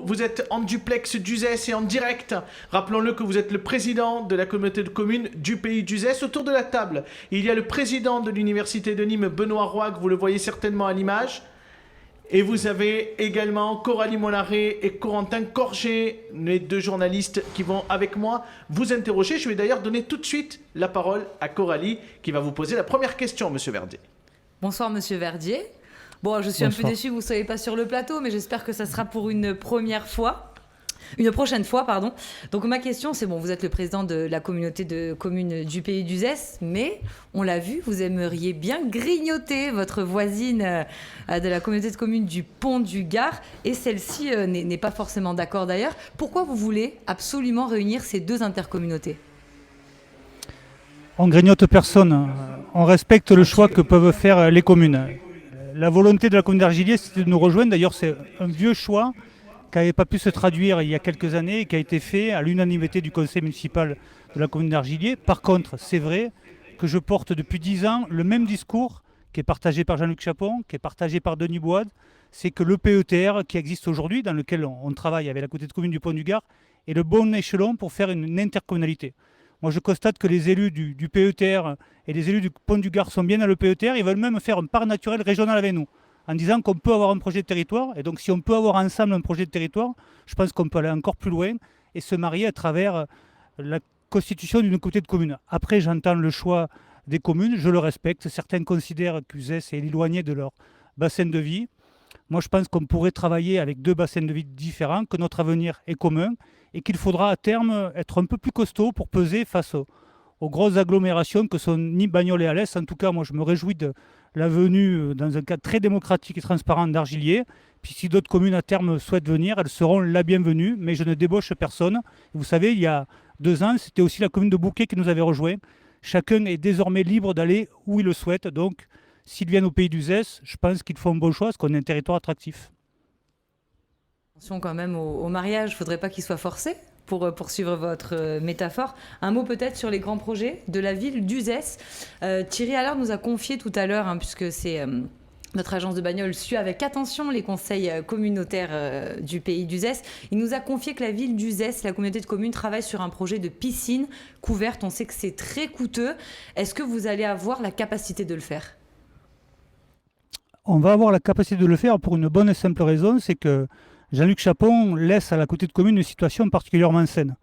vous êtes en duplex d'Uzès et en direct. Rappelons-le que vous êtes le président de la communauté de communes du pays d'Uzès. Autour de la table, il y a le président de l'université de Nîmes, Benoît Roig, vous le voyez certainement à l'image. Et vous avez également Coralie Mollaret et Corentin Corget, les deux journalistes qui vont avec moi vous interroger. Je vais d'ailleurs donner tout de suite la parole à Coralie qui va vous poser la première question, Monsieur Verdier. Bonsoir Monsieur Verdier. Bon, je suis un peu déçue que vous ne soyez pas sur le plateau, mais j'espère que ça sera pour une prochaine fois, pardon. Donc ma question, c'est bon, vous êtes le président de la communauté de communes du pays d'Uzès, mais on l'a vu, vous aimeriez bien grignoter votre voisine de la communauté de communes du Pont du Gard, et celle-ci n'est pas forcément d'accord d'ailleurs. Pourquoi vous voulez absolument réunir ces deux intercommunautés ? On grignote personne, on respecte le choix que peuvent faire les communes. La volonté de la commune d'Argilier, c'était de nous rejoindre. D'ailleurs, c'est un vieux choix qui n'avait pas pu se traduire il y a quelques années et qui a été fait à l'unanimité du conseil municipal de la commune d'Argilier. Par contre, c'est vrai que je porte depuis 10 ans le même discours qui est partagé par Jean-Luc Chapon, qui est partagé par Denis Boide. C'est que le PETR qui existe aujourd'hui, dans lequel on travaille avec la communauté de communes du Pont du Gard, est le bon échelon pour faire une intercommunalité. Moi, je constate que les élus du PETR et les élus du Pont du Gard sont bien dans le PETR. Ils veulent même faire un parc naturel régional avec nous, en disant qu'on peut avoir un projet de territoire. Et donc, si on peut avoir ensemble un projet de territoire, je pense qu'on peut aller encore plus loin et se marier à travers la constitution d'une communauté de communes. Après, j'entends le choix des communes, je le respecte. Certains considèrent qu'Uzès est éloigné de leur bassin de vie. Moi, je pense qu'on pourrait travailler avec deux bassins de vie différents, que notre avenir est commun et qu'il faudra à terme être un peu plus costaud pour peser face aux grosses agglomérations que sont Nîmes, Bagnols et Alès. En tout cas, moi, je me réjouis de la venue dans un cadre très démocratique et transparent d'Argilier. Puis si d'autres communes à terme souhaitent venir, elles seront la bienvenue, mais je ne débauche personne. Vous savez, il y a 2 ans, c'était aussi la commune de Bouquet qui nous avait rejoints. Chacun est désormais libre d'aller où il le souhaite. Donc, s'ils viennent au pays d'Uzès, je pense qu'ils font un bon choix, parce qu'on est un territoire attractif. Attention quand même au mariage, il ne faudrait pas qu'il soit forcé pour poursuivre votre métaphore. Un mot peut-être sur les grands projets de la ville d'Uzès. Thierry Allard nous a confié tout à l'heure, puisque c'est notre agence de Bagnols suit avec attention les conseils communautaires du pays d'Uzès. Il nous a confié que la ville d'Uzès, la communauté de communes, travaille sur un projet de piscine couverte. On sait que c'est très coûteux. Est-ce que vous allez avoir la capacité de le faire ? On va avoir la capacité de le faire pour une bonne et simple raison, c'est que Jean-Luc Chapon laisse à la communauté de communes une situation particulièrement saine.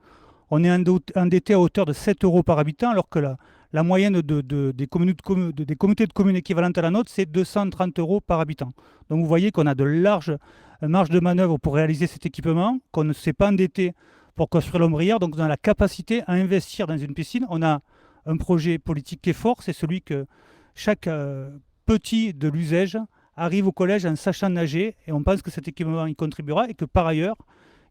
On est endetté à hauteur de 7 euros par habitant, alors que la moyenne des communautés de communes équivalentes à la nôtre, c'est 230 euros par habitant. Donc vous voyez qu'on a de larges marges de manœuvre pour réaliser cet équipement, qu'on ne s'est pas endetté pour construire l'ombrière, donc on a la capacité à investir dans une piscine. On a un projet politique qui est fort, c'est celui que chaque petit de l'usage arrive au collège en sachant nager, et on pense que cet équipement y contribuera, et que par ailleurs,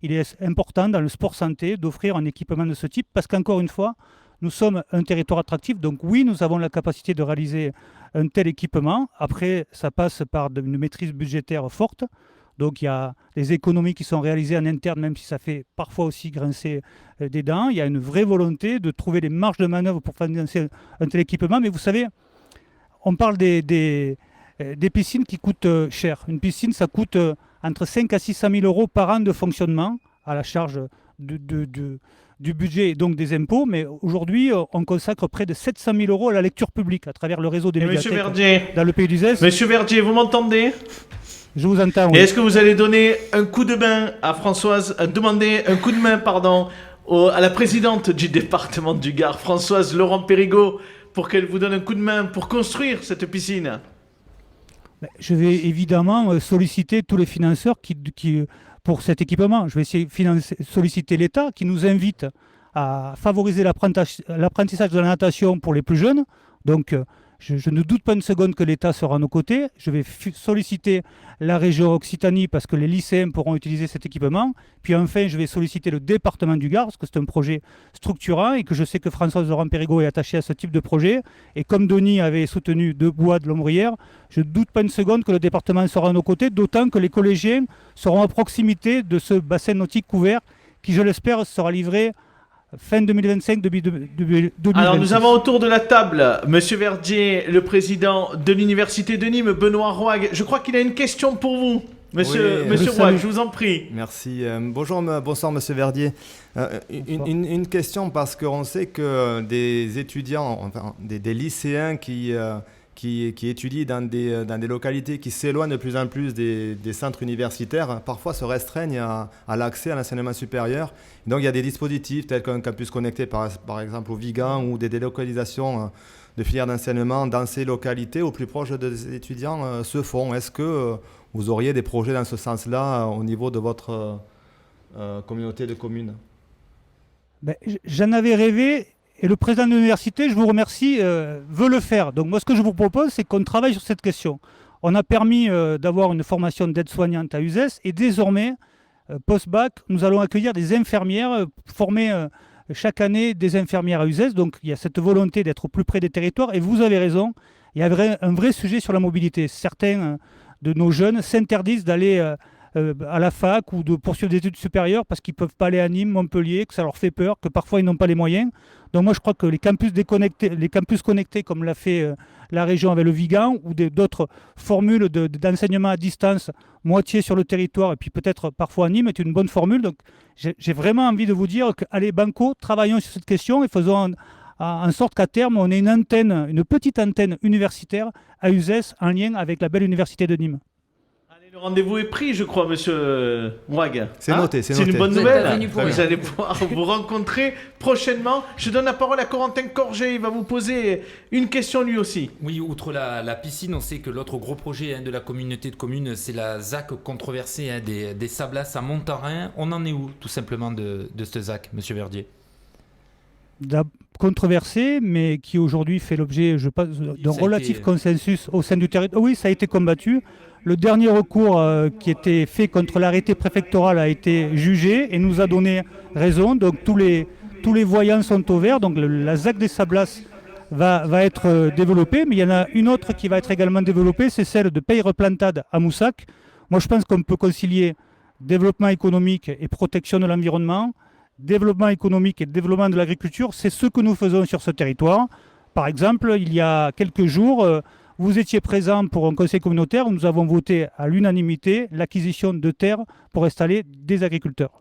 il est important dans le sport santé d'offrir un équipement de ce type, parce qu'encore une fois, nous sommes un territoire attractif, donc oui, nous avons la capacité de réaliser un tel équipement. Après, ça passe par une maîtrise budgétaire forte, donc il y a des économies qui sont réalisées en interne, même si ça fait parfois aussi grincer des dents. Il y a une vraie volonté de trouver les marges de manœuvre pour financer un tel équipement, mais vous savez, on parle des piscines qui coûtent cher. Une piscine, ça coûte entre 5 à 600 000 euros par an de fonctionnement à la charge du budget et donc des impôts. Mais aujourd'hui, on consacre près de 700 000 euros à la lecture publique à travers le réseau des médiathèques dans le pays d'Uzès. Monsieur Verdier, vous m'entendez ? Je vous entends, oui. Et est-ce que vous allez donner un coup de main à Françoise, demander un coup de main, à la présidente du département du Gard, Françoise Laurent-Périgot, pour qu'elle vous donne un coup de main pour construire cette piscine ? Je vais évidemment solliciter tous les financeurs pour cet équipement. Je vais essayer de solliciter l'État qui nous invite à favoriser l'apprentissage de la natation pour les plus jeunes. Donc, je ne doute pas une seconde que l'État sera à nos côtés. Je vais solliciter la région Occitanie parce que les lycéens pourront utiliser cet équipement. Puis enfin, je vais solliciter le département du Gard parce que c'est un projet structurant et que je sais que Françoise Laurent-Périgot est attachée à ce type de projet. Et comme Denis avait soutenu deux bois de l'ombrière, je ne doute pas une seconde que le département sera à nos côtés, d'autant que les collégiens seront à proximité de ce bassin nautique couvert qui, je l'espère, sera livré fin 2025, début 2026. Alors nous avons autour de la table Monsieur Verdier, le président de l'Université de Nîmes, Benoît Roig. Je crois qu'il a une question pour vous. Monsieur Roy, je vous en prie. Merci. Bonsoir Monsieur Verdier. Une question, parce qu'on sait que des étudiants, enfin, des lycéens qui étudient dans des localités qui s'éloignent de plus en plus des centres universitaires, parfois se restreignent à l'accès à l'enseignement supérieur. Donc il y a des dispositifs tels qu'un campus connecté par exemple au Vigan, ou des délocalisations de filières d'enseignement dans ces localités au plus proche des étudiants se font. Est-ce que vous auriez des projets dans ce sens-là au niveau de votre communauté de communes? J'en avais rêvé, et le président de l'université, je vous remercie, veut le faire. Donc moi, ce que je vous propose, c'est qu'on travaille sur cette question. On a permis d'avoir une formation d'aide-soignante à Uzès, et désormais, post-bac, nous allons accueillir des infirmières, former chaque année des infirmières à Uzès. Donc il y a cette volonté d'être au plus près des territoires, et vous avez raison, il y a un vrai sujet sur la mobilité. Certains de nos jeunes s'interdisent d'aller à la fac ou de poursuivre des études supérieures parce qu'ils ne peuvent pas aller à Nîmes, Montpellier, que ça leur fait peur, que parfois ils n'ont pas les moyens. Donc moi je crois que les campus connectés comme l'a fait la région avec le Vigan, ou d'autres formules d'enseignement à distance, moitié sur le territoire et puis peut-être parfois à Nîmes, est une bonne formule. Donc j'ai vraiment envie de vous dire que, allez banco, travaillons sur cette question et faisons en sorte qu'à terme on ait une petite antenne universitaire à Uzès en lien avec la belle université de Nîmes. Le rendez-vous est pris, je crois, monsieur Wag. C'est noté. C'est une bonne nouvelle. Vous allez pouvoir vous rencontrer prochainement. Je donne la parole à Corentin Corget. Il va vous poser une question lui aussi. Oui, outre la piscine, on sait que l'autre gros projet de la communauté de communes, c'est la ZAC controversée des Sablas à Montarin. On en est où, tout simplement, de cette ZAC, monsieur Verdier? Controversé, mais qui aujourd'hui fait l'objet, je pense, d'un relatif consensus au sein du territoire. Oui, ça a été combattu. Le dernier recours qui était fait contre l'arrêté préfectoral a été jugé et nous a donné raison. Donc tous les voyants sont au vert. Donc la ZAC des Sablas va être développée, mais il y en a une autre qui va être également développée, c'est celle de Peyre-Plantade à Moussac. Moi, je pense qu'on peut concilier développement économique et protection de l'environnement, développement économique et développement de l'agriculture. C'est ce que nous faisons sur ce territoire. Par exemple, il y a quelques jours, vous étiez présent pour un conseil communautaire où nous avons voté à l'unanimité l'acquisition de terres pour installer des agriculteurs.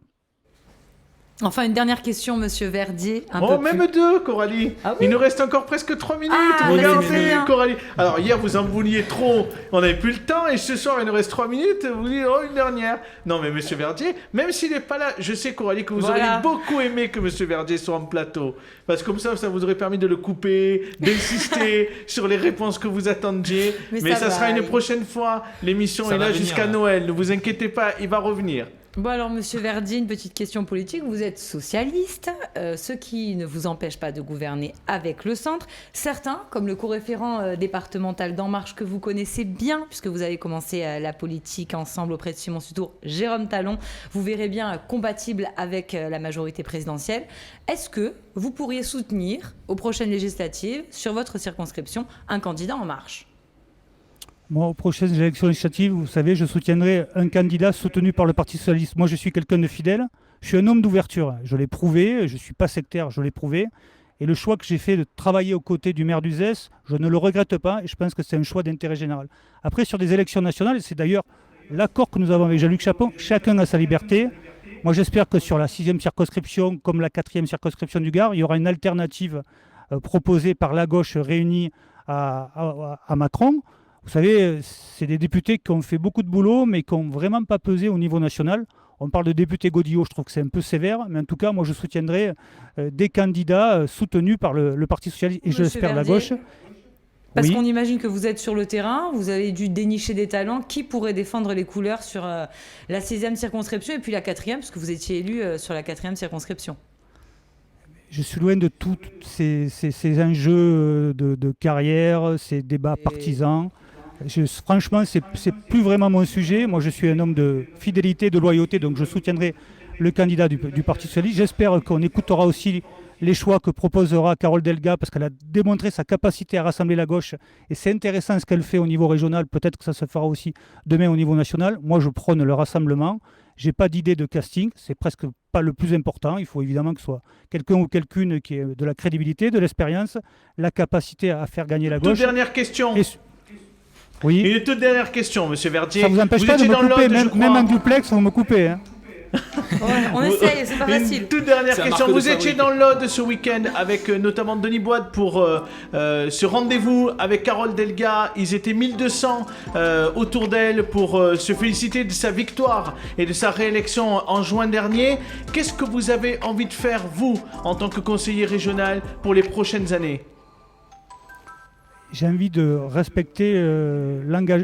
Enfin, une dernière question, monsieur Verdier. Même deux, Coralie. Ah oui, il nous reste encore presque 3 minutes. Regardez, Coralie. Alors, hier, vous en vouliez trop. On n'avait plus le temps. Et ce soir, il nous reste 3 minutes. Vous dites, une dernière. Non, mais monsieur Verdier, même s'il n'est pas là, je sais, Coralie, que vous auriez beaucoup aimé que monsieur Verdier soit en plateau. Parce que comme ça vous aurait permis de le couper, d'insister sur les réponses que vous attendiez. Mais ça sera une prochaine fois. L'émission est là jusqu'à Noël. Ne vous inquiétez pas, il va revenir. Bon alors, monsieur Verdier, une petite question politique. Vous êtes socialiste, ce qui ne vous empêche pas de gouverner avec le centre. Certains, comme le co-référent départemental d'En Marche que vous connaissez bien, puisque vous avez commencé la politique ensemble auprès de Simon Sutour, Jérôme Talon, vous verrez bien compatible avec la majorité présidentielle. Est-ce que vous pourriez soutenir aux prochaines législatives, sur votre circonscription, un candidat En Marche ? Moi, aux prochaines élections législatives, vous savez, je soutiendrai un candidat soutenu par le Parti socialiste. Moi, je suis quelqu'un de fidèle. Je suis un homme d'ouverture. Je l'ai prouvé. Je ne suis pas sectaire, je l'ai prouvé. Et le choix que j'ai fait de travailler aux côtés du maire d'Uzès, je ne le regrette pas. Et je pense que c'est un choix d'intérêt général. Après, sur des élections nationales, et c'est d'ailleurs l'accord que nous avons avec Jean-Luc Chapon, chacun a sa liberté. Moi, j'espère que sur la 6e circonscription, comme la 4e circonscription du Gard, il y aura une alternative proposée par la gauche réunie à Macron. Vous savez, c'est des députés qui ont fait beaucoup de boulot, mais qui n'ont vraiment pas pesé au niveau national. On parle de député Godillot, je trouve que c'est un peu sévère, mais en tout cas, moi, je soutiendrai des candidats soutenus par le Parti socialiste et je l'espère la gauche. Parce qu'on imagine que vous êtes sur le terrain, vous avez dû dénicher des talents. Qui pourrait défendre les couleurs sur la 6e circonscription et puis la 4e, parce que vous étiez élu sur la 4e circonscription? Je suis loin de tous ces enjeux de carrière, ces débats partisans. Franchement, c'est plus vraiment mon sujet. Moi, je suis un homme de fidélité, de loyauté, donc je soutiendrai le candidat du Parti socialiste. J'espère qu'on écoutera aussi les choix que proposera Carole Delga, parce qu'elle a démontré sa capacité à rassembler la gauche. Et c'est intéressant ce qu'elle fait au niveau régional. Peut-être que ça se fera aussi demain au niveau national. Moi, je prône le rassemblement. Je n'ai pas d'idée de casting. C'est presque pas le plus important. Il faut évidemment que ce soit quelqu'un ou quelqu'une qui ait de la crédibilité, de l'expérience, la capacité à faire gagner la gauche. Toute dernière question. Oui. Une toute dernière question, Monsieur Verdier. Ça vous empêche pas de étiez me dans le couper, Lot, je même, crois. même en duplex, vous me coupez. Hein. On essaye, c'est pas facile. Une toute dernière C'est un question. marque de Vous étiez fabrique. dans le Lot ce week-end avec notamment Denis Boide pour ce rendez-vous avec Carole Delga. Ils étaient 1200 autour d'elle pour se féliciter de sa victoire et de sa réélection en juin dernier. Qu'est-ce que vous avez envie de faire, vous, en tant que conseiller régional, pour les prochaines années? J'ai envie de respecter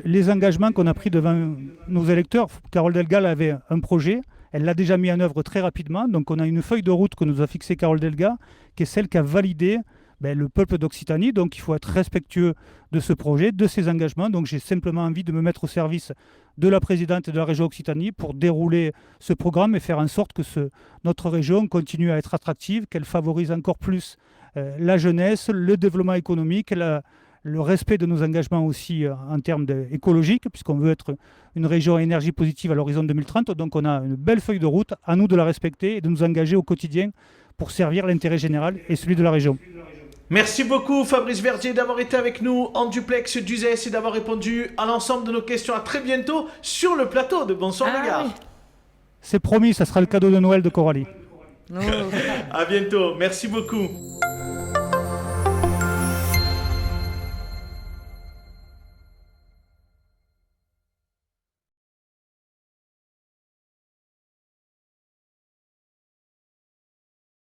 les engagements qu'on a pris devant nos électeurs. Carole Delga avait un projet, elle l'a déjà mis en œuvre très rapidement, donc on a une feuille de route que nous a fixée Carole Delga, qui est celle qu'a validé le peuple d'Occitanie, donc il faut être respectueux de ce projet, de ses engagements, donc j'ai simplement envie de me mettre au service de la présidente de la région Occitanie pour dérouler ce programme et faire en sorte que notre région continue à être attractive, qu'elle favorise encore plus la jeunesse, le développement économique, le respect de nos engagements aussi en termes écologiques, puisqu'on veut être une région à énergie positive à l'horizon 2030. Donc on a une belle feuille de route, à nous de la respecter et de nous engager au quotidien pour servir l'intérêt général et celui de la région. Merci beaucoup Fabrice Verdier d'avoir été avec nous en duplex d'Uzès et d'avoir répondu à l'ensemble de nos questions. À très bientôt sur le plateau de Bonsoir les gars. Oui. C'est promis, ça sera le cadeau de Noël de Coralie. Oh. À bientôt, merci beaucoup.